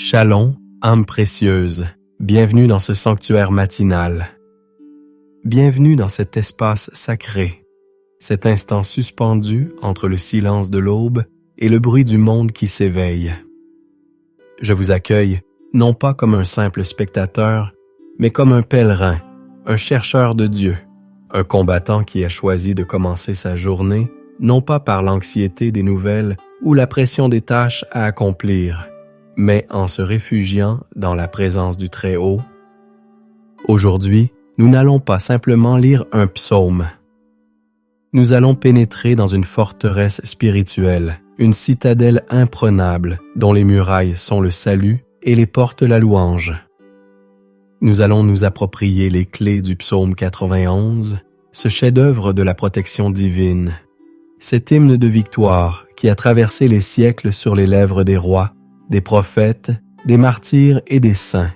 Shalom, âme précieuse, bienvenue dans ce sanctuaire matinal. Bienvenue dans cet espace sacré, cet instant suspendu entre le silence de l'aube et le bruit du monde qui s'éveille. Je vous accueille non pas comme un simple spectateur, mais comme un pèlerin, un chercheur de Dieu, un combattant qui a choisi de commencer sa journée non pas par l'anxiété des nouvelles ou la pression des tâches à accomplir, mais en se réfugiant dans la présence du Très-Haut. Aujourd'hui, nous n'allons pas simplement lire un psaume. Nous allons pénétrer dans une forteresse spirituelle, une citadelle imprenable dont les murailles sont le salut et les portes la louange. Nous allons nous approprier les clés du psaume 91, ce chef-d'œuvre de la protection divine, cet hymne de victoire qui a traversé les siècles sur les lèvres des rois, des prophètes, des martyrs et des saints.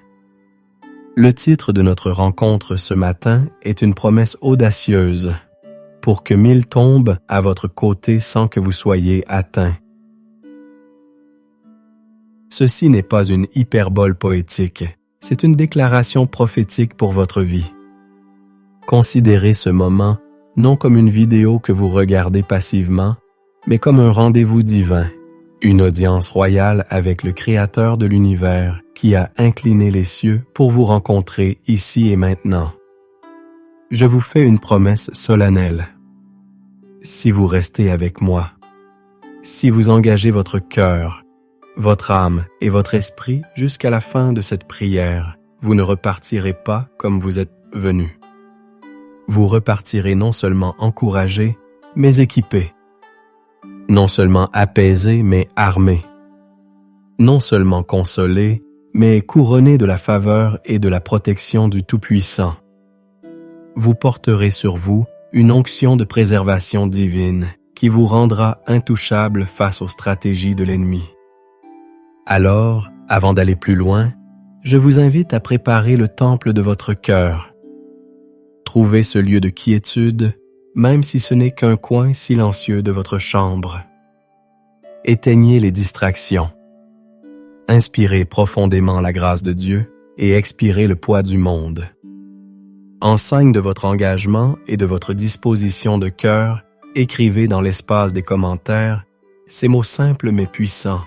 Le titre de notre rencontre ce matin est une promesse audacieuse, pour que 1000 tombent à votre côté sans que vous soyez atteints. Ceci n'est pas une hyperbole poétique, c'est une déclaration prophétique pour votre vie. Considérez ce moment non comme une vidéo que vous regardez passivement, mais comme un rendez-vous divin, une audience royale avec le Créateur de l'univers qui a incliné les cieux pour vous rencontrer ici et maintenant. Je vous fais une promesse solennelle. Si vous restez avec moi, si vous engagez votre cœur, votre âme et votre esprit jusqu'à la fin de cette prière, vous ne repartirez pas comme vous êtes venu. Vous repartirez non seulement encouragé, mais équipé. Non seulement apaisé, mais armé. Non seulement consolé, mais couronné de la faveur et de la protection du Tout-Puissant. Vous porterez sur vous une onction de préservation divine qui vous rendra intouchable face aux stratégies de l'ennemi. Alors, avant d'aller plus loin, je vous invite à préparer le temple de votre cœur. Trouvez ce lieu de quiétude, même si ce n'est qu'un coin silencieux de votre chambre. Éteignez les distractions. Inspirez profondément la grâce de Dieu et expirez le poids du monde. En signe de votre engagement et de votre disposition de cœur, écrivez dans l'espace des commentaires ces mots simples mais puissants.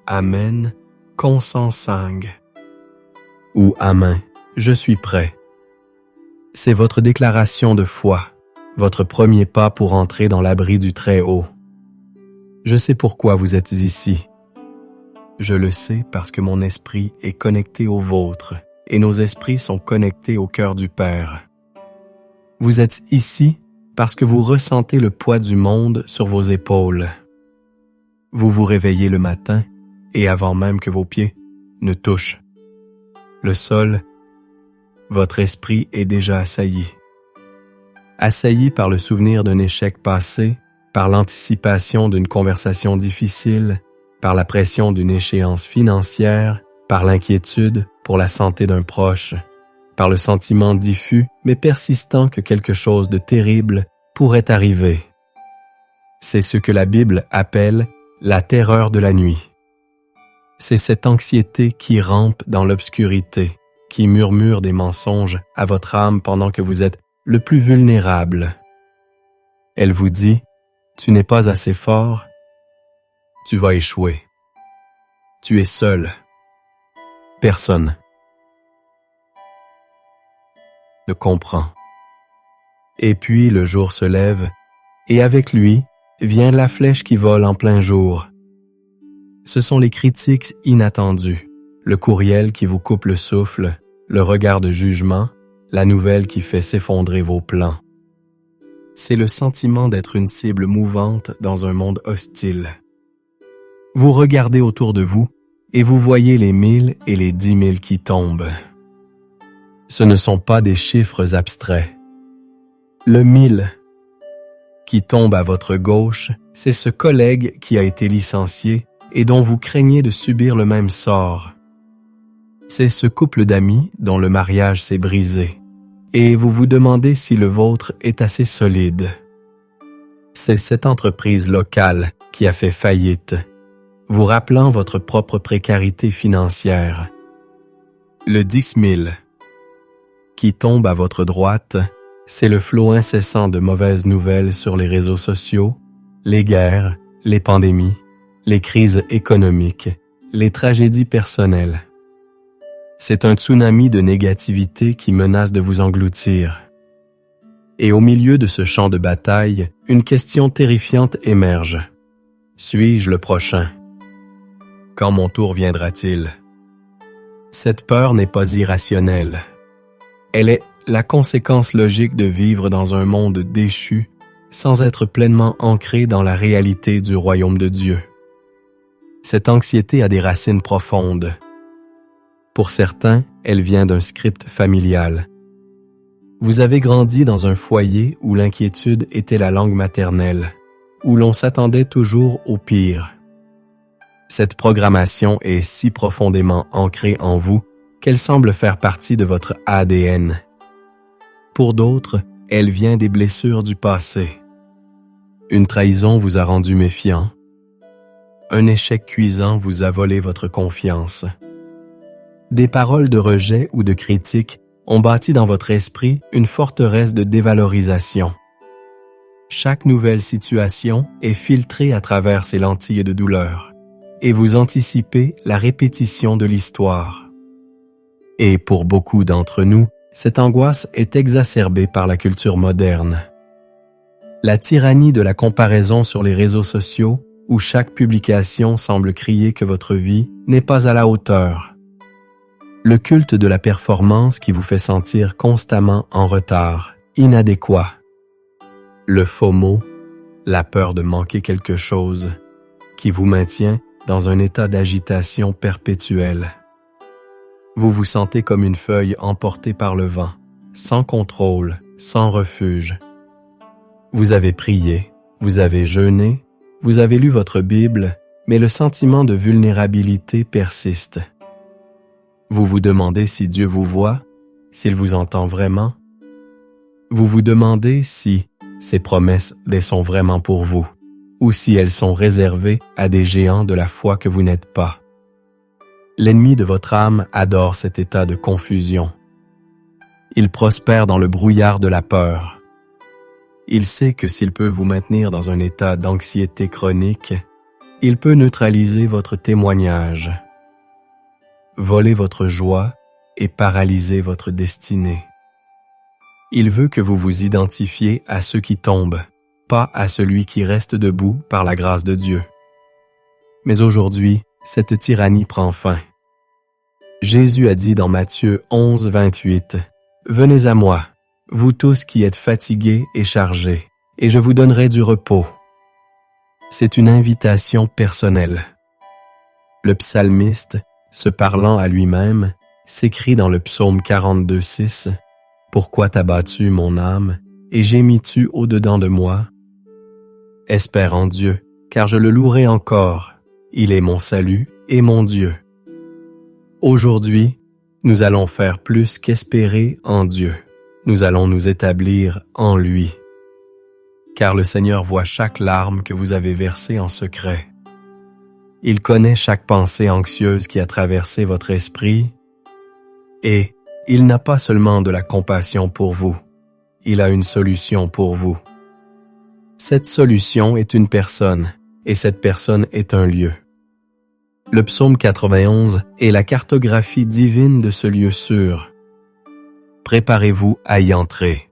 Amen, consensang. Ou Amen, je suis prêt. C'est votre déclaration de foi, votre premier pas pour entrer dans l'abri du Très-Haut. Je sais pourquoi vous êtes ici. Je le sais parce que mon esprit est connecté au vôtre et nos esprits sont connectés au cœur du Père. Vous êtes ici parce que vous ressentez le poids du monde sur vos épaules. Vous vous réveillez le matin et avant même que vos pieds ne touchent le sol, votre esprit est déjà assailli. Assailli par le souvenir d'un échec passé, par l'anticipation d'une conversation difficile, par la pression d'une échéance financière, par l'inquiétude pour la santé d'un proche, par le sentiment diffus mais persistant que quelque chose de terrible pourrait arriver. C'est ce que la Bible appelle la terreur de la nuit. C'est cette anxiété qui rampe dans l'obscurité, qui murmure des mensonges à votre âme pendant que vous êtes le plus vulnérable. Elle vous dit, tu n'es pas assez fort, tu vas échouer. Tu es seul. Personne ne comprend. Et puis le jour se lève, et avec lui vient la flèche qui vole en plein jour. Ce sont les critiques inattendues, le courriel qui vous coupe le souffle, le regard de jugement, la nouvelle qui fait s'effondrer vos plans. C'est le sentiment d'être une cible mouvante dans un monde hostile. Vous regardez autour de vous et vous voyez les 1000 et les 10 000 qui tombent. Ce ne sont pas des chiffres abstraits. Le 1000 qui tombe à votre gauche, c'est ce collègue qui a été licencié et dont vous craignez de subir le même sort. C'est ce couple d'amis dont le mariage s'est brisé, et vous vous demandez si le vôtre est assez solide. C'est cette entreprise locale qui a fait faillite. vous rappelant votre propre précarité financière. Le 10 000 qui tombe à votre droite, c'est le flot incessant de mauvaises nouvelles sur les réseaux sociaux, les guerres, les pandémies, les crises économiques, les tragédies personnelles. C'est un tsunami de négativité qui menace de vous engloutir. Et au milieu de ce champ de bataille, une question terrifiante émerge. Suis-je le prochain? Quand mon tour viendra-t-il? Cette peur n'est pas irrationnelle. Elle est la conséquence logique de vivre dans un monde déchu sans être pleinement ancré dans la réalité du royaume de Dieu. Cette anxiété a des racines profondes. Pour certains, elle vient d'un script familial. Vous avez grandi dans un foyer où l'inquiétude était la langue maternelle, où l'on s'attendait toujours au pire. Cette programmation est si profondément ancrée en vous qu'elle semble faire partie de votre ADN. Pour d'autres, elle vient des blessures du passé. Une trahison vous a rendu méfiant. Un échec cuisant vous a volé votre confiance. Des paroles de rejet ou de critique ont bâti dans votre esprit une forteresse de dévalorisation. Chaque nouvelle situation est filtrée à travers ces lentilles de douleur, et vous anticipez la répétition de l'histoire. Et pour beaucoup d'entre nous, cette angoisse est exacerbée par la culture moderne. La tyrannie de la comparaison sur les réseaux sociaux, où chaque publication semble crier que votre vie n'est pas à la hauteur. Le culte de la performance qui vous fait sentir constamment en retard, inadéquat. Le FOMO, la peur de manquer quelque chose, qui vous maintient dans un état d'agitation perpétuelle. Vous vous sentez comme une feuille emportée par le vent, sans contrôle, sans refuge. Vous avez prié, vous avez jeûné, vous avez lu votre Bible, mais le sentiment de vulnérabilité persiste. Vous vous demandez si Dieu vous voit, s'il vous entend vraiment. Vous vous demandez si ces promesses les sont vraiment pour vous, ou si elles sont réservées à des géants de la foi que vous n'êtes pas. L'ennemi de votre âme adore cet état de confusion. Il prospère dans le brouillard de la peur. Il sait que s'il peut vous maintenir dans un état d'anxiété chronique, il peut neutraliser votre témoignage, voler votre joie et paralyser votre destinée. Il veut que vous vous identifiez à ceux qui tombent, pas à celui qui reste debout par la grâce de Dieu. Mais aujourd'hui, cette tyrannie prend fin. Jésus a dit dans Matthieu 11, 28, « Venez à moi, vous tous qui êtes fatigués et chargés, et je vous donnerai du repos. » C'est une invitation personnelle. Le psalmiste, se parlant à lui-même, s'écrie dans le psaume 42, 6, « Pourquoi t'as battu mon âme, et gémis-tu au-dedans de moi? Espère en Dieu, car je le louerai encore. Il est mon salut et mon Dieu. » Aujourd'hui, nous allons faire plus qu'espérer en Dieu. Nous allons nous établir en lui. Car le Seigneur voit chaque larme que vous avez versée en secret. Il connaît chaque pensée anxieuse qui a traversé votre esprit et il n'a pas seulement de la compassion pour vous, il a une solution pour vous. Cette solution est une personne et cette personne est un lieu. Le psaume 91 est la cartographie divine de ce lieu sûr. Préparez-vous à y entrer.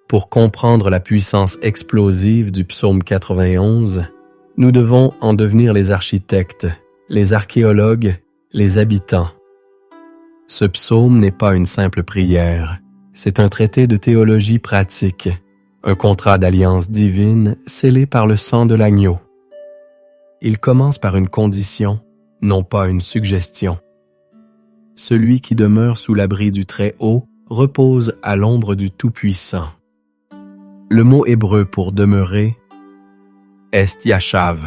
Pour comprendre la puissance explosive du psaume 91, nous devons en devenir les architectes, les archéologues, les habitants. Ce psaume n'est pas une simple prière, c'est un traité de théologie pratique, un contrat d'alliance divine scellé par le sang de l'agneau. Il commence par une condition, non pas une suggestion. Celui qui demeure sous l'abri du Très-Haut repose à l'ombre du Tout-Puissant. Le mot hébreu pour demeurer est yashav.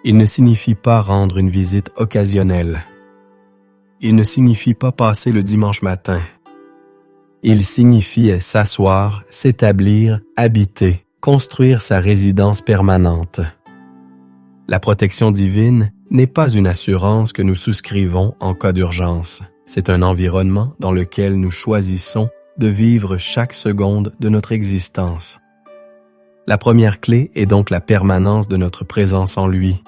Il ne signifie pas rendre une visite occasionnelle. Il ne signifie pas passer le dimanche matin. Il signifie s'asseoir, s'établir, habiter, construire sa résidence permanente. La protection divine n'est pas une assurance que nous souscrivons en cas d'urgence. C'est un environnement dans lequel nous choisissons de vivre chaque seconde de notre existence. La première clé est donc la permanence de notre présence en lui.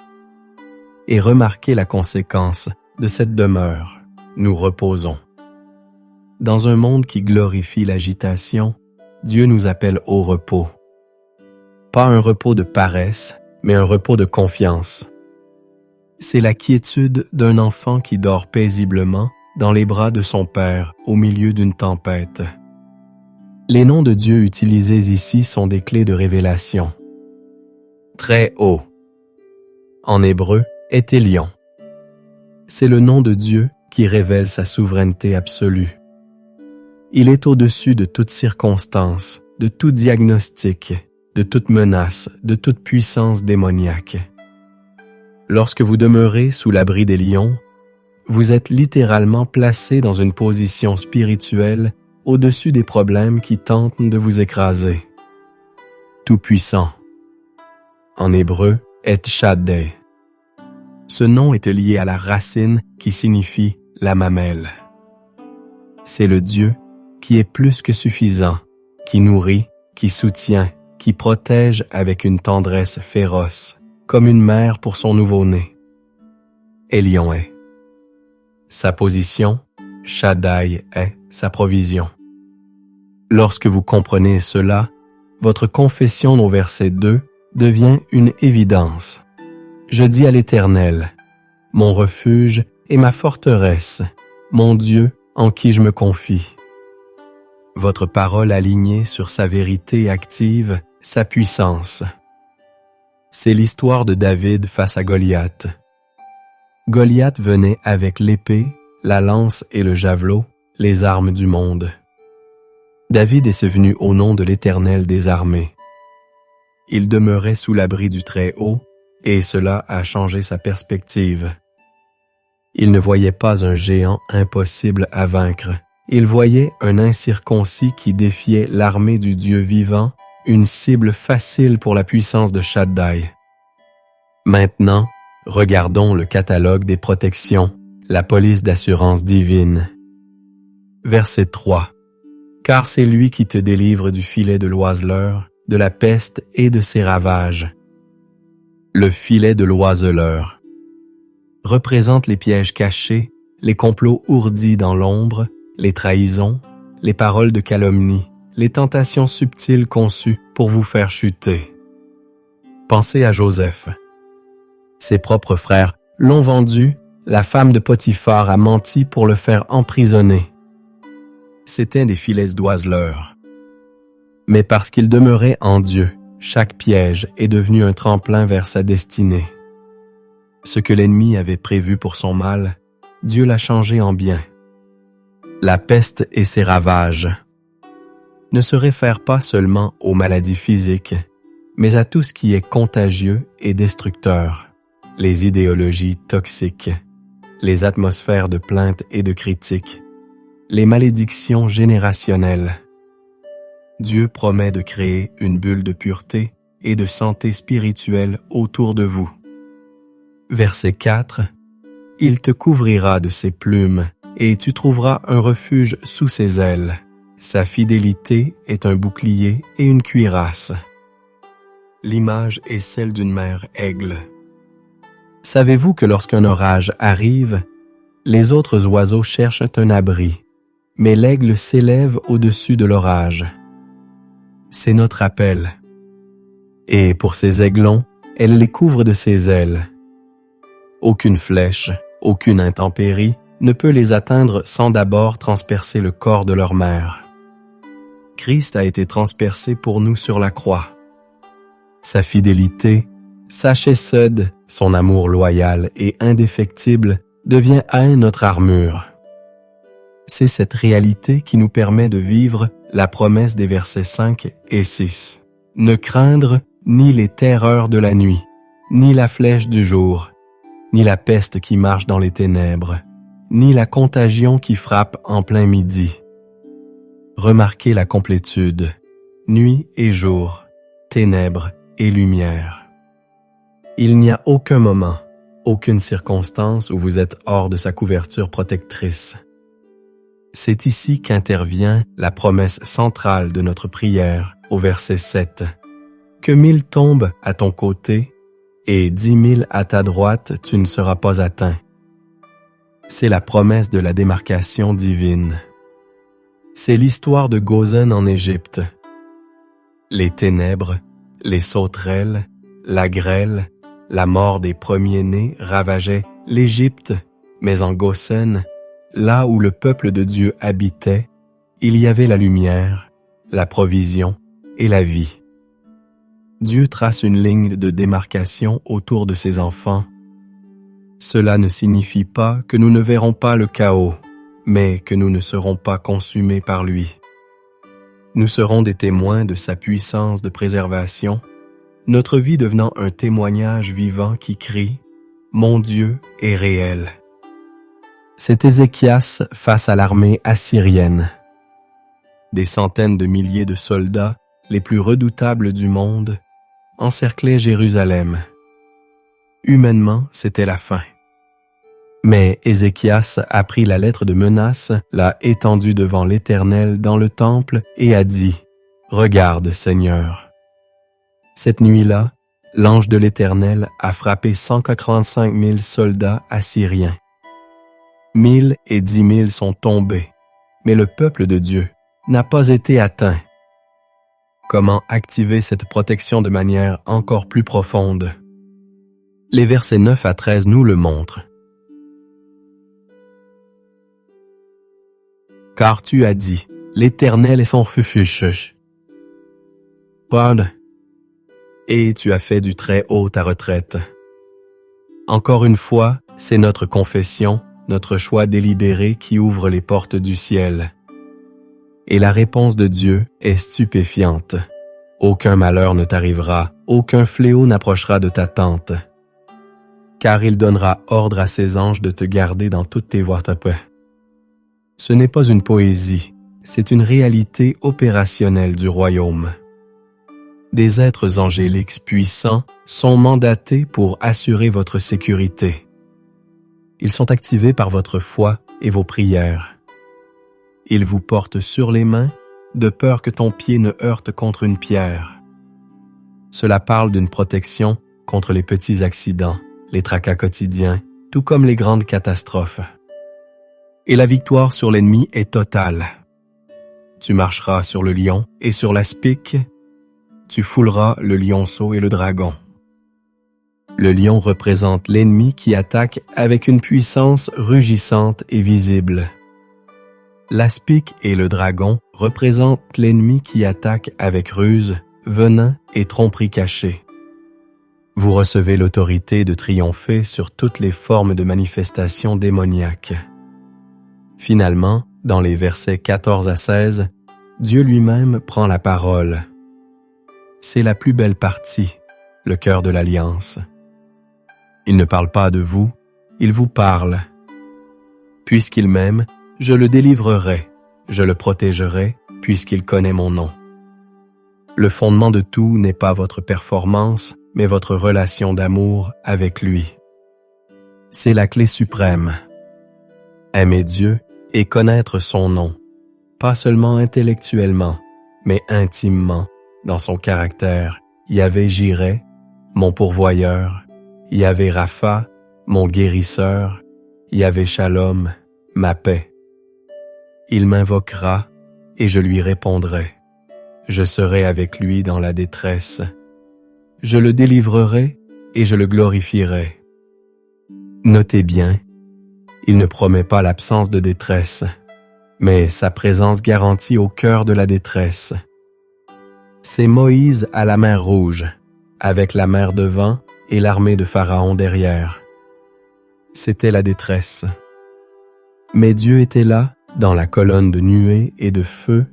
Et remarquez la conséquence de cette demeure. Nous reposons. Dans un monde qui glorifie l'agitation, Dieu nous appelle au repos. Pas un repos de paresse, mais un repos de confiance. C'est la quiétude d'un enfant qui dort paisiblement dans les bras de son Père au milieu d'une tempête. Les noms de Dieu utilisés ici sont des clés de révélation. Très haut. En hébreu, est Élion. C'est le nom de Dieu qui révèle sa souveraineté absolue. Il est au-dessus de toute circonstance, de tout diagnostic, de toute menace, de toute puissance démoniaque. Lorsque vous demeurez sous l'abri des lions, vous êtes littéralement placé dans une position spirituelle au-dessus des problèmes qui tentent de vous écraser. Tout-puissant. En hébreu, Et Shaddai. Ce nom est lié à la racine qui signifie la mamelle. C'est le Dieu qui est plus que suffisant, qui nourrit, qui soutient, qui protège avec une tendresse féroce, comme une mère pour son nouveau-né. Élion est. Sa position, Shaddai est sa provision. Lorsque vous comprenez cela, votre confession au verset 2 devient une évidence. Je dis à l'Éternel, mon refuge et ma forteresse, mon Dieu en qui je me confie. Votre parole alignée sur sa vérité active sa puissance. C'est l'histoire de David face à Goliath. Goliath venait avec l'épée, la lance et le javelot, les armes du monde. David est venu au nom de l'Éternel des armées. Il demeurait sous l'abri du Très-Haut, et cela a changé sa perspective. Il ne voyait pas un géant impossible à vaincre. Il voyait un incirconcis qui défiait l'armée du Dieu vivant, une cible facile pour la puissance de Shaddai. Maintenant, regardons le catalogue des protections, la police d'assurance divine. Verset 3. Car c'est lui qui te délivre du filet de l'oiseleur, de la peste et de ses ravages. Le filet de l'oiseleur représente les pièges cachés, les complots ourdis dans l'ombre, les trahisons, les paroles de calomnie, les tentations subtiles conçues pour vous faire chuter. Pensez à Joseph. Ses propres frères l'ont vendu, la femme de Potiphar a menti pour le faire emprisonner. C'étaient des filets d'oiseleurs. Mais parce qu'il demeurait en Dieu, chaque piège est devenu un tremplin vers sa destinée. Ce que l'ennemi avait prévu pour son mal, Dieu l'a changé en bien. La peste et ses ravages ne se réfèrent pas seulement aux maladies physiques, mais à tout ce qui est contagieux et destructeur, les idéologies toxiques, les atmosphères de plaintes et de critiques, les malédictions générationnelles. Dieu promet de créer une bulle de pureté et de santé spirituelle autour de vous. Verset 4. Il te couvrira de ses plumes et tu trouveras un refuge sous ses ailes. Sa fidélité est un bouclier et une cuirasse. L'image est celle d'une mère aigle. Savez-vous que lorsqu'un orage arrive, les autres oiseaux cherchent un abri, mais l'aigle s'élève au-dessus de l'orage. C'est notre appel. Et pour ces aiglons, elle les couvre de ses ailes. Aucune flèche, aucune intempérie ne peut les atteindre sans d'abord transpercer le corps de leur mère. Christ a été transpercé pour nous sur la croix. Sa fidélité, sa chesed, son amour loyal et indéfectible devient notre armure. C'est cette réalité qui nous permet de vivre la promesse des versets 5 et 6. Ne craindre ni les terreurs de la nuit, ni la flèche du jour, ni la peste qui marche dans les ténèbres, ni la contagion qui frappe en plein midi. Remarquez la complétude, nuit et jour, ténèbres et lumière. Il n'y a aucun moment, aucune circonstance où vous êtes hors de sa couverture protectrice. C'est ici qu'intervient la promesse centrale de notre prière au verset 7. Que 1000 tombent à ton côté et 10 000 à ta droite, tu ne seras pas atteint. C'est la promesse de la démarcation divine. C'est l'histoire de Gozan en Égypte. Les ténèbres, les sauterelles, la grêle, la mort des premiers-nés ravageaient l'Égypte, mais en Goshen, là où le peuple de Dieu habitait, il y avait la lumière, la provision et la vie. Dieu trace une ligne de démarcation autour de ses enfants. Cela ne signifie pas que nous ne verrons pas le chaos, mais que nous ne serons pas consumés par lui. Nous serons des témoins de sa puissance de préservation, notre vie devenant un témoignage vivant qui crie « Mon Dieu est réel ». C'est Ézéchias face à l'armée assyrienne. Des centaines de milliers de soldats, les plus redoutables du monde, encerclaient Jérusalem. Humainement, c'était la fin. Mais Ézéchias a pris la lettre de menace, l'a étendue devant l'Éternel dans le temple et a dit « Regarde, Seigneur ». Cette nuit-là, l'ange de l'Éternel a frappé 185 000 soldats assyriens. 1000 et 10 000 sont tombés, mais le peuple de Dieu n'a pas été atteint. Comment activer cette protection de manière encore plus profonde? Les versets 9 à 13 nous le montrent. Car tu as dit, l'Éternel est son refuge. Pardon. Et tu as fait du très haut ta retraite. Encore une fois, c'est notre confession, notre choix délibéré qui ouvre les portes du ciel. Et la réponse de Dieu est stupéfiante. Aucun malheur ne t'arrivera, aucun fléau n'approchera de ta tente. Car il donnera ordre à ses anges de te garder dans toutes tes voies. Ce n'est pas une poésie, c'est une réalité opérationnelle du royaume. Des êtres angéliques puissants sont mandatés pour assurer votre sécurité. Ils sont activés par votre foi et vos prières. Ils vous portent sur les mains, de peur que ton pied ne heurte contre une pierre. Cela parle d'une protection contre les petits accidents, les tracas quotidiens, tout comme les grandes catastrophes. Et la victoire sur l'ennemi est totale. Tu marcheras sur le lion et sur l'aspic, tu fouleras le lionceau et le dragon. Le lion représente l'ennemi qui attaque avec une puissance rugissante et visible. L'aspic et le dragon représentent l'ennemi qui attaque avec ruse, venin et tromperie cachée. Vous recevez l'autorité de triompher sur toutes les formes de manifestations démoniaques. Finalement, dans les versets 14 à 16, Dieu lui-même prend la parole. C'est la plus belle partie, le cœur de l'alliance. Il ne parle pas de vous, il vous parle. Puisqu'il m'aime, je le délivrerai, je le protégerai, puisqu'il connaît mon nom. Le fondement de tout n'est pas votre performance, mais votre relation d'amour avec lui. C'est la clé suprême. Aimer Dieu et connaître son nom, pas seulement intellectuellement, mais intimement, dans son caractère. Yahvé Jireh, mon pourvoyeur, Yahvé Rapha, mon guérisseur, Yahvé Shalom, ma paix. Il m'invoquera et je lui répondrai. Je serai avec lui dans la détresse. Je le délivrerai et je le glorifierai. Notez bien, il ne promet pas l'absence de détresse, mais sa présence garantie au cœur de la détresse. C'est Moïse à la mer Rouge, avec la mer devant et l'armée de Pharaon derrière. C'était la détresse. Mais Dieu était là, dans la colonne de nuée et de feu,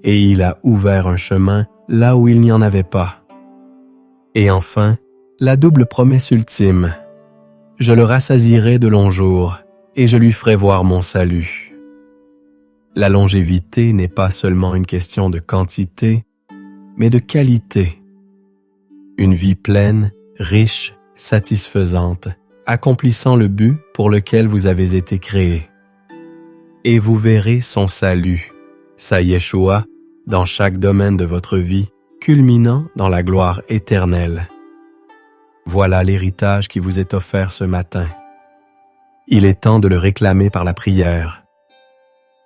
et il a ouvert un chemin là où il n'y en avait pas. Et enfin, la double promesse ultime. Je le rassasierai de longs jours, et je lui ferai voir mon salut. La longévité n'est pas seulement une question de quantité, mais de qualité. Une vie pleine, riche, satisfaisante, accomplissant le but pour lequel vous avez été créé. Et vous verrez son salut, sa Yeshua, dans chaque domaine de votre vie, culminant dans la gloire éternelle. Voilà l'héritage qui vous est offert ce matin. Il est temps de le réclamer par la prière.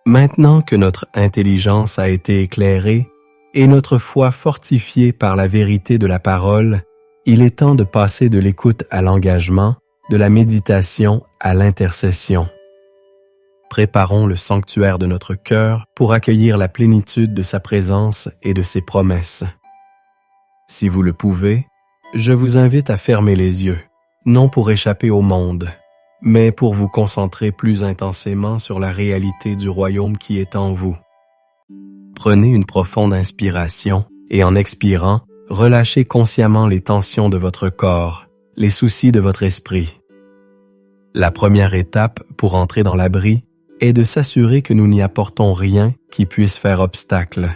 Maintenant que notre intelligence a été éclairée et notre foi fortifiée par la vérité de la parole, il est temps de passer de l'écoute à l'engagement, de la méditation à l'intercession. Préparons le sanctuaire de notre cœur pour accueillir la plénitude de sa présence et de ses promesses. Si vous le pouvez, je vous invite à fermer les yeux, non pour échapper au monde, mais pour vous concentrer plus intensément sur la réalité du royaume qui est en vous. Prenez une profonde inspiration et en expirant, relâchez consciemment les tensions de votre corps, les soucis de votre esprit. La première étape pour entrer dans l'abri est de s'assurer que nous n'y apportons rien qui puisse faire obstacle.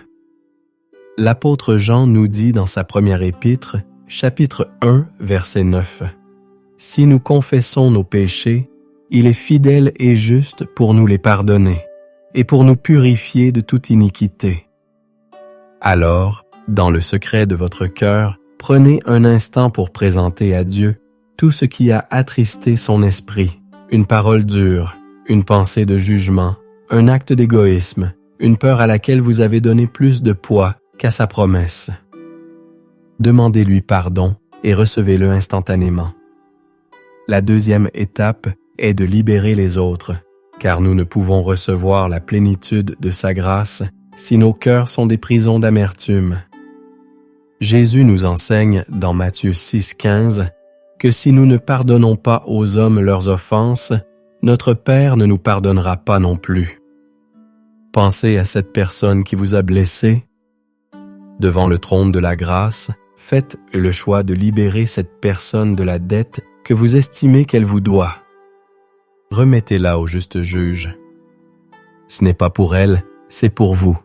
L'apôtre Jean nous dit dans sa première épître, chapitre 1, verset 9, « Si nous confessons nos péchés, il est fidèle et juste pour nous les pardonner et pour nous purifier de toute iniquité. » Alors, dans le secret de votre cœur, prenez un instant pour présenter à Dieu tout ce qui a attristé son esprit, une parole dure, une pensée de jugement, un acte d'égoïsme, une peur à laquelle vous avez donné plus de poids qu'à sa promesse. Demandez-lui pardon et recevez-le instantanément. La deuxième étape est de libérer les autres, car nous ne pouvons recevoir la plénitude de sa grâce si nos cœurs sont des prisons d'amertume. Jésus nous enseigne dans Matthieu 6,15 que si nous ne pardonnons pas aux hommes leurs offenses, notre Père ne nous pardonnera pas non plus. Pensez à cette personne qui vous a blessé. Devant le trône de la grâce, faites le choix de libérer cette personne de la dette que vous estimez qu'elle vous doit. Remettez-la au juste juge. Ce n'est pas pour elle, c'est pour vous.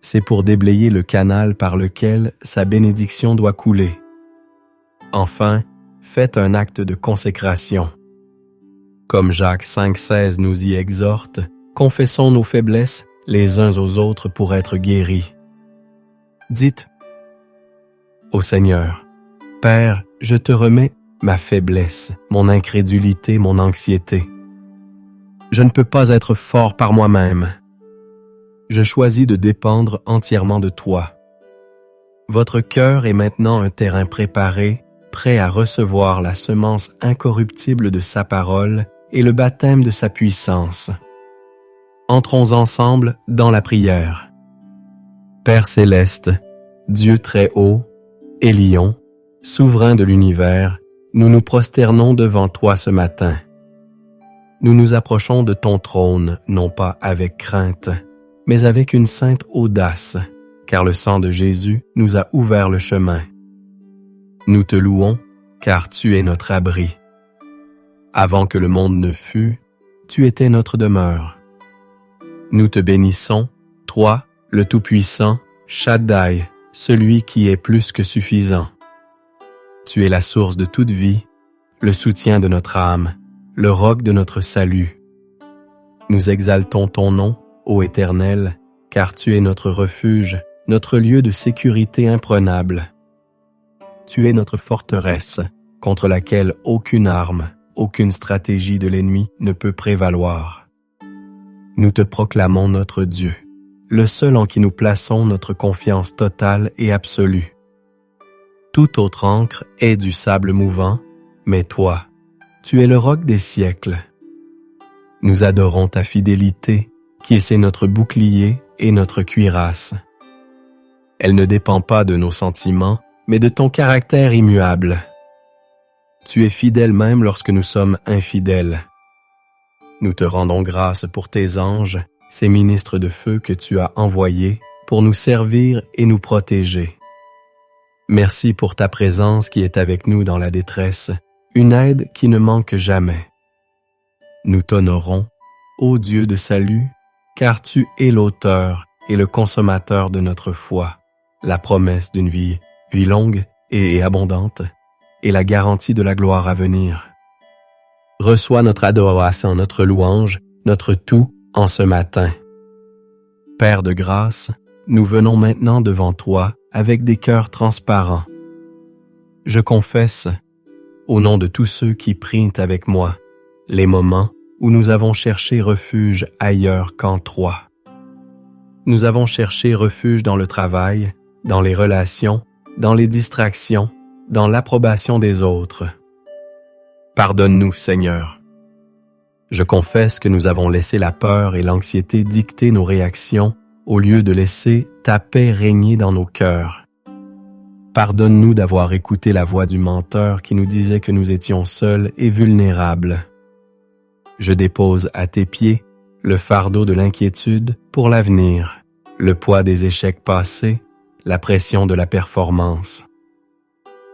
C'est pour déblayer le canal par lequel sa bénédiction doit couler. Enfin, faites un acte de consécration. Comme Jacques 5,16 nous y exhorte, confessons nos faiblesses les uns aux autres pour être guéris. Dites au Seigneur, « Père, je te remets ma faiblesse, mon incrédulité, mon anxiété. Je ne peux pas être fort par moi-même. Je choisis de dépendre entièrement de toi. Votre cœur est maintenant un terrain préparé, prêt à recevoir la semence incorruptible de sa parole et le baptême de sa puissance. Entrons ensemble dans la prière. Père céleste, Dieu très haut, Élion, souverain de l'univers, nous nous prosternons devant toi ce matin. Nous nous approchons de ton trône, non pas avec crainte, mais avec une sainte audace, car le sang de Jésus nous a ouvert le chemin. Nous te louons, car tu es notre abri. Avant que le monde ne fût, tu étais notre demeure. Nous te bénissons, toi, le Tout-Puissant, Shaddai, celui qui est plus que suffisant. Tu es la source de toute vie, le soutien de notre âme, le roc de notre salut. Nous exaltons ton nom, ô Éternel, car tu es notre refuge, notre lieu de sécurité imprenable. Tu es notre forteresse, contre laquelle aucune arme, aucune stratégie de l'ennemi ne peut prévaloir. Nous te proclamons notre Dieu, le seul en qui nous plaçons notre confiance totale et absolue. Toute autre ancre est du sable mouvant, mais toi, tu es le roc des siècles. Nous adorons ta fidélité, qui est notre bouclier et notre cuirasse. Elle ne dépend pas de nos sentiments, mais de ton caractère immuable. Tu es fidèle même lorsque nous sommes infidèles. Nous te rendons grâce pour tes anges, ces ministres de feu que tu as envoyés pour nous servir et nous protéger. Merci pour ta présence qui est avec nous dans la détresse, une aide qui ne manque jamais. Nous t'honorons, ô Dieu de salut, car tu es l'auteur et le consommateur de notre foi, la promesse d'une vie longue et abondante, et la garantie de la gloire à venir. Reçois notre adoration, notre louange, notre tout en ce matin. Père de grâce, nous venons maintenant devant toi avec des cœurs transparents. Je confesse, au nom de tous ceux qui prient avec moi, les moments où nous avons cherché refuge ailleurs qu'en toi. Nous avons cherché refuge dans le travail, dans les relations, dans les distractions, dans l'approbation des autres. Pardonne-nous, Seigneur. Je confesse que nous avons laissé la peur et l'anxiété dicter nos réactions au lieu de laisser ta paix régner dans nos cœurs. Pardonne-nous d'avoir écouté la voix du menteur qui nous disait que nous étions seuls et vulnérables. Je dépose à tes pieds le fardeau de l'inquiétude pour l'avenir, le poids des échecs passés, la pression de la performance.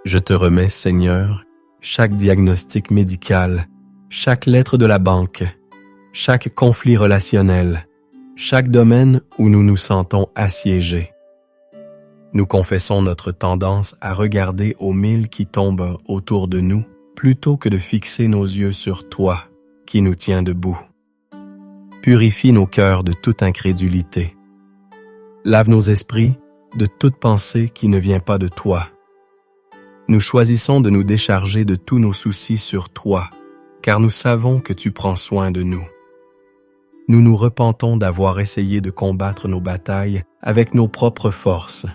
Je te remets, Seigneur, chaque diagnostic médical, chaque lettre de la banque, chaque conflit relationnel, chaque domaine où nous nous sentons assiégés. Nous confessons notre tendance à regarder aux mille qui tombent autour de nous plutôt que de fixer nos yeux sur toi, qui nous tient debout. Purifie nos cœurs de toute incrédulité. Lave nos esprits de toute pensée qui ne vient pas de toi. Nous choisissons de nous décharger de tous nos soucis sur toi, car nous savons que tu prends soin de nous. Nous nous repentons d'avoir essayé de combattre nos batailles avec nos propres forces.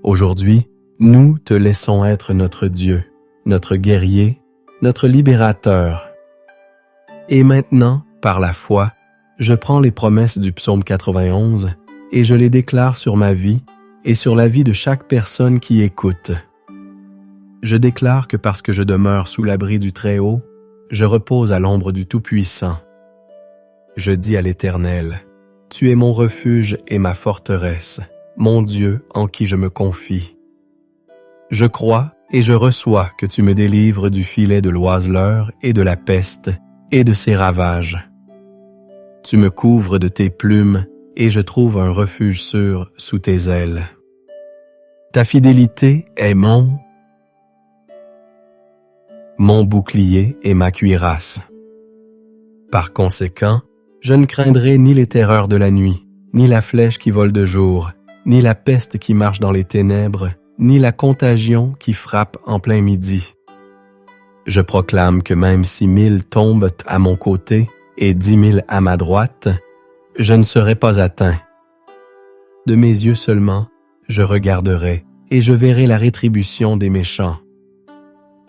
Aujourd'hui, nous te laissons être notre Dieu, notre guerrier, notre libérateur. Et maintenant, par la foi, je prends les promesses du psaume 91 et je les déclare sur ma vie et sur la vie de chaque personne qui écoute. Je déclare que parce que je demeure sous l'abri du Très-Haut, je repose à l'ombre du Tout-Puissant. Je dis à l'Éternel, « Tu es mon refuge et ma forteresse, mon Dieu en qui je me confie. » Je crois et je reçois que tu me délivres du filet de l'oiseleur et de la peste et de ses ravages. Tu me couvres de tes plumes et je trouve un refuge sûr sous tes ailes. Ta fidélité est mon bouclier et ma cuirasse. Par conséquent, je ne craindrai ni les terreurs de la nuit, ni la flèche qui vole de jour, ni la peste qui marche dans les ténèbres, ni la contagion qui frappe en plein midi. Je proclame que même si 1000 tombent à mon côté et 10 000 à ma droite, je ne serai pas atteint. De mes yeux seulement, je regarderai et je verrai la rétribution des méchants.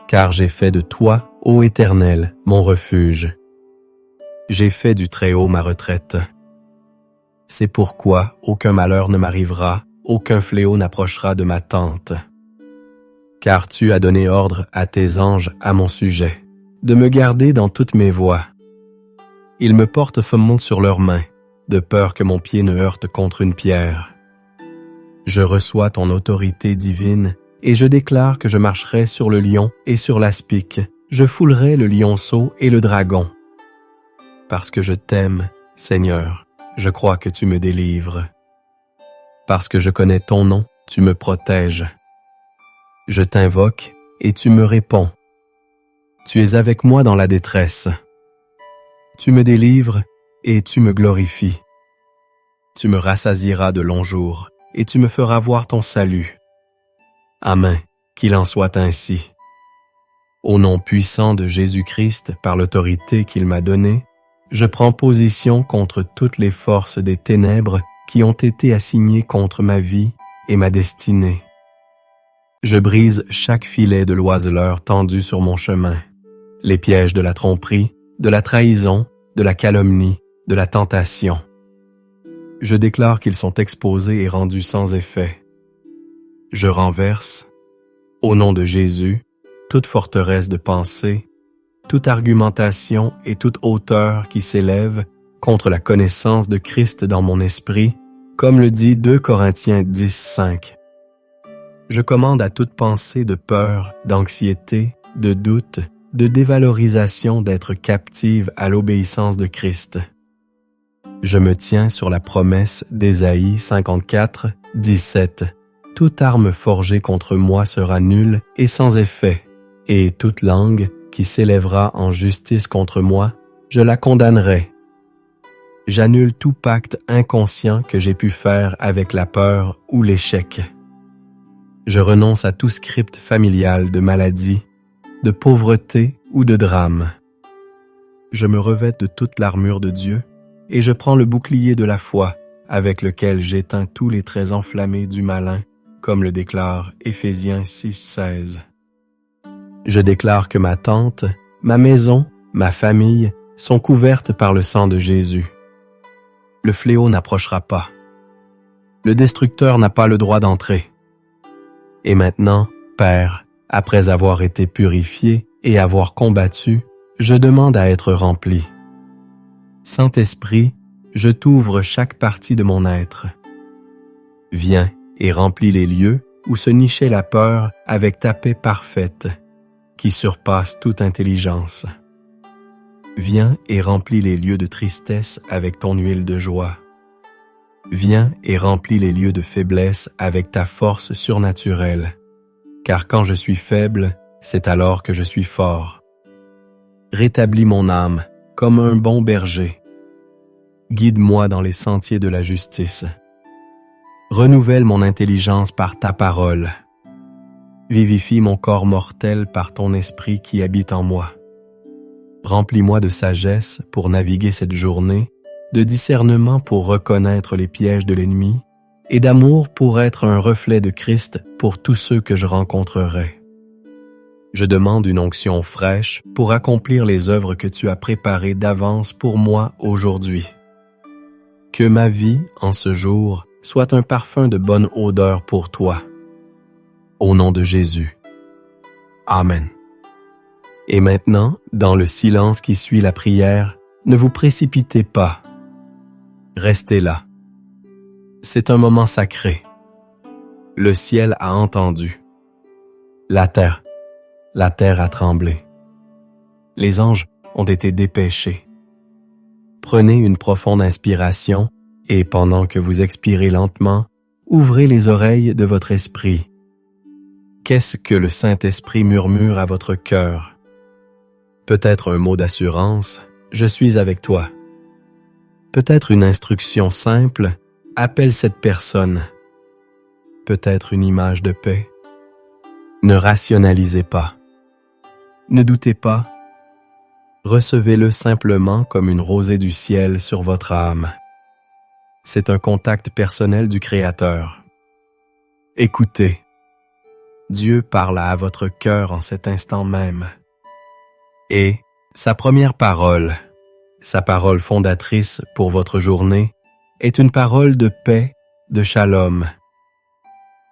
Car j'ai fait de toi, ô Éternel, mon refuge. J'ai fait du Très-Haut ma retraite. C'est pourquoi aucun malheur ne m'arrivera, aucun fléau n'approchera de ma tente. Car tu as donné ordre à tes anges à mon sujet, de me garder dans toutes mes voies. Ils me portent fermement sur leurs mains, de peur que mon pied ne heurte contre une pierre. Je reçois ton autorité divine, et je déclare que je marcherai sur le lion et sur l'aspic, je foulerai le lionceau et le dragon. Parce que je t'aime, Seigneur, je crois que tu me délivres. Parce que je connais ton nom, tu me protèges. Je t'invoque et tu me réponds. Tu es avec moi dans la détresse. Tu me délivres et tu me glorifies. Tu me rassasieras de longs jours et tu me feras voir ton salut. Amen, qu'il en soit ainsi. Au nom puissant de Jésus-Christ, par l'autorité qu'il m'a donnée, je prends position contre toutes les forces des ténèbres qui ont été assignées contre ma vie et ma destinée. Je brise chaque filet de l'oiseleur tendu sur mon chemin, les pièges de la tromperie, de la trahison, de la calomnie, de la tentation. Je déclare qu'ils sont exposés et rendus sans effet. Je renverse, au nom de Jésus, toute forteresse de pensée, toute argumentation et toute hauteur qui s'élève contre la connaissance de Christ dans mon esprit, comme le dit 2 Corinthiens 10:5. Je commande à toute pensée de peur, d'anxiété, de doute, de dévalorisation d'être captive à l'obéissance de Christ. Je me tiens sur la promesse d'Ésaïe 54:17. Toute arme forgée contre moi sera nulle et sans effet, Et toute langue qui s'élèvera en justice contre moi, je la condamnerai. J'annule tout pacte inconscient que j'ai pu faire avec la peur ou l'échec. Je renonce à tout script familial de maladie, de pauvreté ou de drame. Je me revêt de toute l'armure de Dieu et je prends le bouclier de la foi avec lequel j'éteins tous les traits enflammés du malin, comme le déclare Éphésiens 6,16. Je déclare que ma tente, ma maison, ma famille sont couvertes par le sang de Jésus. Le fléau n'approchera pas. Le destructeur n'a pas le droit d'entrer. Et maintenant, Père, après avoir été purifié et avoir combattu, je demande à être rempli. Saint-Esprit, je t'ouvre chaque partie de mon être. Viens et remplis les lieux où se nichait la peur avec ta paix parfaite, qui surpasse toute intelligence. Viens et remplis les lieux de tristesse avec ton huile de joie. Viens et remplis les lieux de faiblesse avec ta force surnaturelle, car quand je suis faible, c'est alors que je suis fort. Rétablis mon âme comme un bon berger. Guide-moi dans les sentiers de la justice. Renouvelle mon intelligence par ta parole. Vivifie mon corps mortel par ton esprit qui habite en moi. Remplis-moi de sagesse pour naviguer cette journée, de discernement pour reconnaître les pièges de l'ennemi et d'amour pour être un reflet de Christ pour tous ceux que je rencontrerai. Je demande une onction fraîche pour accomplir les œuvres que tu as préparées d'avance pour moi aujourd'hui. Que ma vie, en ce jour, soit un parfum de bonne odeur pour toi. Au nom de Jésus. Amen. Et maintenant, dans le silence qui suit la prière, ne vous précipitez pas. Restez là. C'est un moment sacré. Le ciel a entendu. La terre a tremblé. Les anges ont été dépêchés. Prenez une profonde inspiration et pendant que vous expirez lentement, ouvrez les oreilles de votre esprit. Qu'est-ce que le Saint-Esprit murmure à votre cœur? Peut-être un mot d'assurance, je suis avec toi. Peut-être une instruction simple, appelle cette personne. Peut-être une image de paix. Ne rationalisez pas. Ne doutez pas. Recevez-le simplement comme une rosée du ciel sur votre âme. C'est un contact personnel du Créateur. Écoutez. Dieu parle à votre cœur en cet instant même. Et sa première parole, sa parole fondatrice pour votre journée, est une parole de paix, de shalom.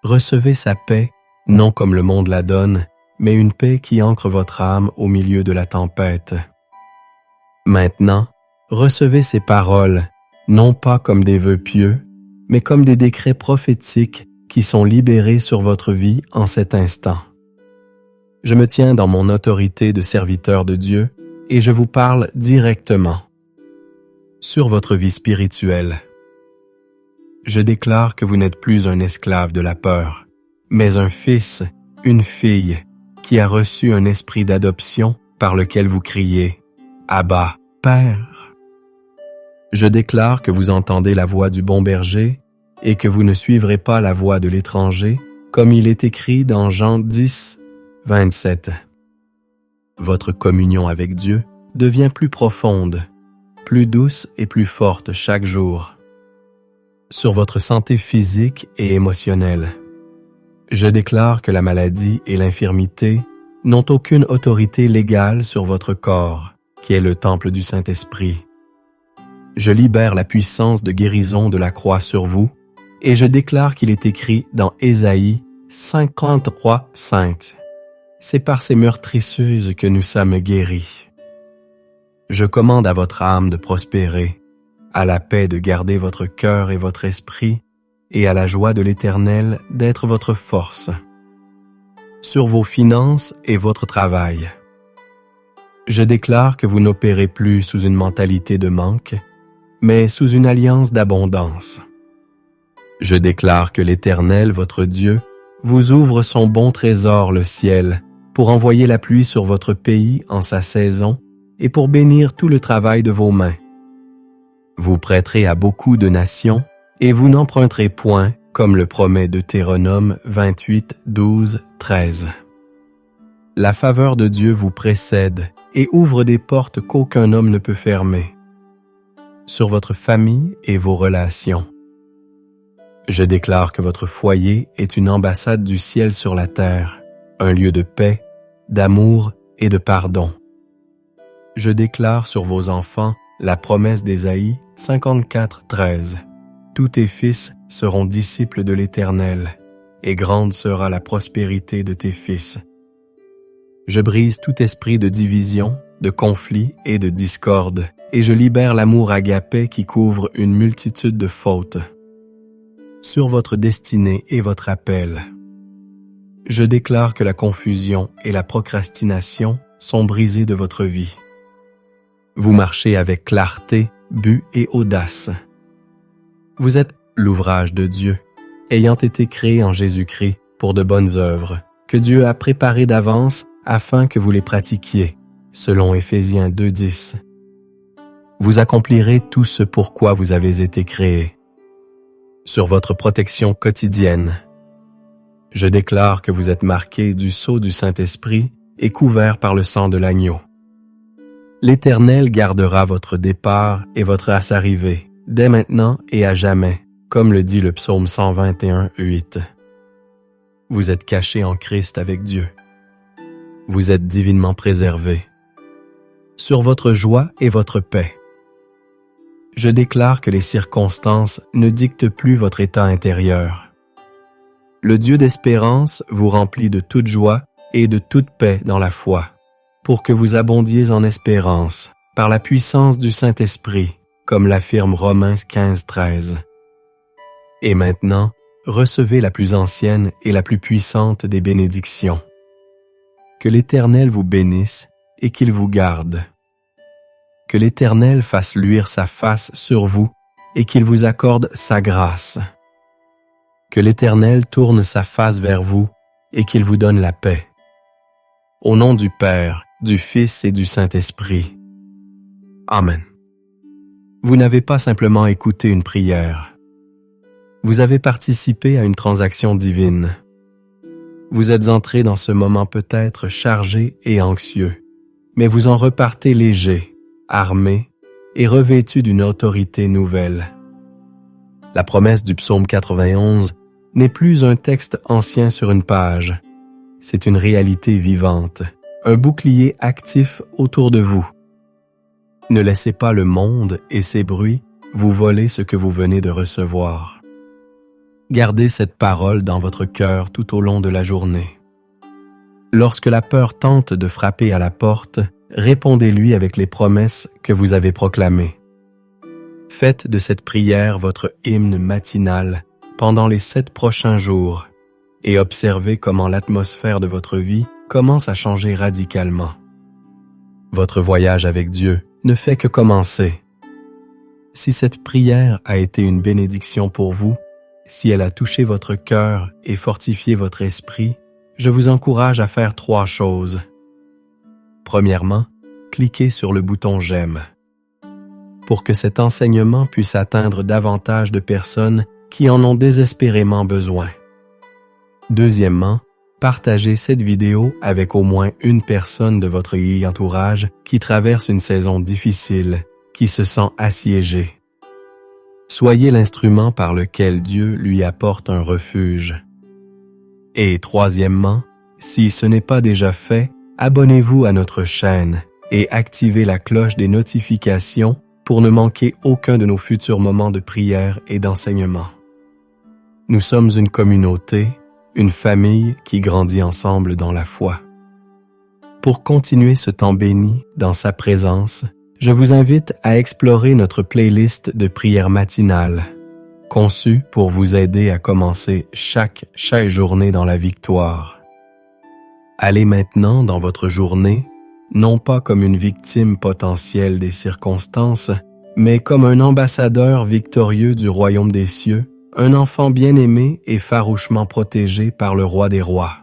Recevez sa paix, non comme le monde la donne, mais une paix qui ancre votre âme au milieu de la tempête. Maintenant, recevez ces paroles, non pas comme des vœux pieux, mais comme des décrets prophétiques qui sont libérés sur votre vie en cet instant. Je me tiens dans mon autorité de serviteur de Dieu et je vous parle directement. Sur votre vie spirituelle, je déclare que vous n'êtes plus un esclave de la peur, mais un fils, une fille, qui a reçu un esprit d'adoption par lequel vous criez « Abba, Père ». Je déclare que vous entendez la voix du bon berger et que vous ne suivrez pas la voix de l'étranger, comme il est écrit dans Jean 10, 27. Votre communion avec Dieu devient plus profonde, plus douce et plus forte chaque jour. Sur votre santé physique et émotionnelle, je déclare que la maladie et l'infirmité n'ont aucune autorité légale sur votre corps, qui est le temple du Saint-Esprit. Je libère la puissance de guérison de la croix sur vous, et je déclare qu'il est écrit dans Ésaïe 53, 5. C'est par ces meurtrisseuses que nous sommes guéris. Je commande à votre âme de prospérer, à la paix de garder votre cœur et votre esprit, et à la joie de l'Éternel d'être votre force. Sur vos finances et votre travail, je déclare que vous n'opérez plus sous une mentalité de manque, mais sous une alliance d'abondance. Je déclare que l'Éternel, votre Dieu, vous ouvre son bon trésor, le ciel, pour envoyer la pluie sur votre pays en sa saison et pour bénir tout le travail de vos mains. Vous prêterez à beaucoup de nations et vous n'emprunterez point, comme le promet Deutéronome 28, 12, 13. La faveur de Dieu vous précède et ouvre des portes qu'aucun homme ne peut fermer. Sur votre famille et vos relations. Je déclare que votre foyer est une ambassade du ciel sur la terre, un lieu de paix, d'amour et de pardon. Je déclare sur vos enfants la promesse d'Ésaïe 54, 13. Tous tes fils seront disciples de l'Éternel, et grande sera la prospérité de tes fils. Je brise tout esprit de division, de conflit et de discorde, et je libère l'amour agapé qui couvre une multitude de fautes. Sur votre destinée et votre appel. Je déclare que la confusion et la procrastination sont brisées de votre vie. Vous marchez avec clarté, but et audace. Vous êtes l'ouvrage de Dieu, ayant été créé en Jésus-Christ pour de bonnes œuvres, que Dieu a préparées d'avance afin que vous les pratiquiez, selon Éphésiens 2:10. Vous accomplirez tout ce pour quoi vous avez été créés. Sur votre protection quotidienne. Je déclare que vous êtes marqués du sceau du Saint-Esprit et couverts par le sang de l'agneau. L'Éternel gardera votre départ et votre arrivée, dès maintenant et à jamais, comme le dit le psaume 121, 8. Vous êtes cachés en Christ avec Dieu. Vous êtes divinement préservés. Sur votre joie et votre paix. Je déclare que les circonstances ne dictent plus votre état intérieur. Le Dieu d'espérance vous remplit de toute joie et de toute paix dans la foi, pour que vous abondiez en espérance, par la puissance du Saint-Esprit, comme l'affirme Romains 15, 13. Et maintenant, recevez la plus ancienne et la plus puissante des bénédictions. Que l'Éternel vous bénisse et qu'il vous garde. Que l'Éternel fasse luire sa face sur vous et qu'il vous accorde sa grâce. Que l'Éternel tourne sa face vers vous et qu'il vous donne la paix. Au nom du Père, du Fils et du Saint-Esprit. Amen. Vous n'avez pas simplement écouté une prière. Vous avez participé à une transaction divine. Vous êtes entré dans ce moment peut-être chargé et anxieux, mais vous en repartez léger, armé et revêtu d'une autorité nouvelle. La promesse du psaume 91 n'est plus un texte ancien sur une page. C'est une réalité vivante, un bouclier actif autour de vous. Ne laissez pas le monde et ses bruits vous voler ce que vous venez de recevoir. Gardez cette parole dans votre cœur tout au long de la journée. Lorsque la peur tente de frapper à la porte, répondez-lui avec les promesses que vous avez proclamées. Faites de cette prière votre hymne matinal pendant les 7 prochains jours et observez comment l'atmosphère de votre vie commence à changer radicalement. Votre voyage avec Dieu ne fait que commencer. Si cette prière a été une bénédiction pour vous, si elle a touché votre cœur et fortifié votre esprit, je vous encourage à faire 3 choses. Premièrement, cliquez sur le bouton « J'aime » pour que cet enseignement puisse atteindre davantage de personnes qui en ont désespérément besoin. Deuxièmement, partagez cette vidéo avec au moins une personne de votre entourage qui traverse une saison difficile, qui se sent assiégée. Soyez l'instrument par lequel Dieu lui apporte un refuge. Et troisièmement, si ce n'est pas déjà fait, abonnez-vous à notre chaîne et activez la cloche des notifications pour ne manquer aucun de nos futurs moments de prière et d'enseignement. Nous sommes une communauté, une famille qui grandit ensemble dans la foi. Pour continuer ce temps béni dans sa présence, je vous invite à explorer notre playlist de prières matinales, conçue pour vous aider à commencer chaque journée dans la victoire. Allez maintenant dans votre journée, non pas comme une victime potentielle des circonstances, mais comme un ambassadeur victorieux du royaume des cieux, un enfant bien-aimé et farouchement protégé par le roi des rois.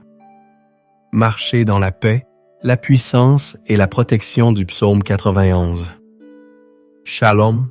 marcher dans la paix, la puissance et la protection du psaume 91. Shalom,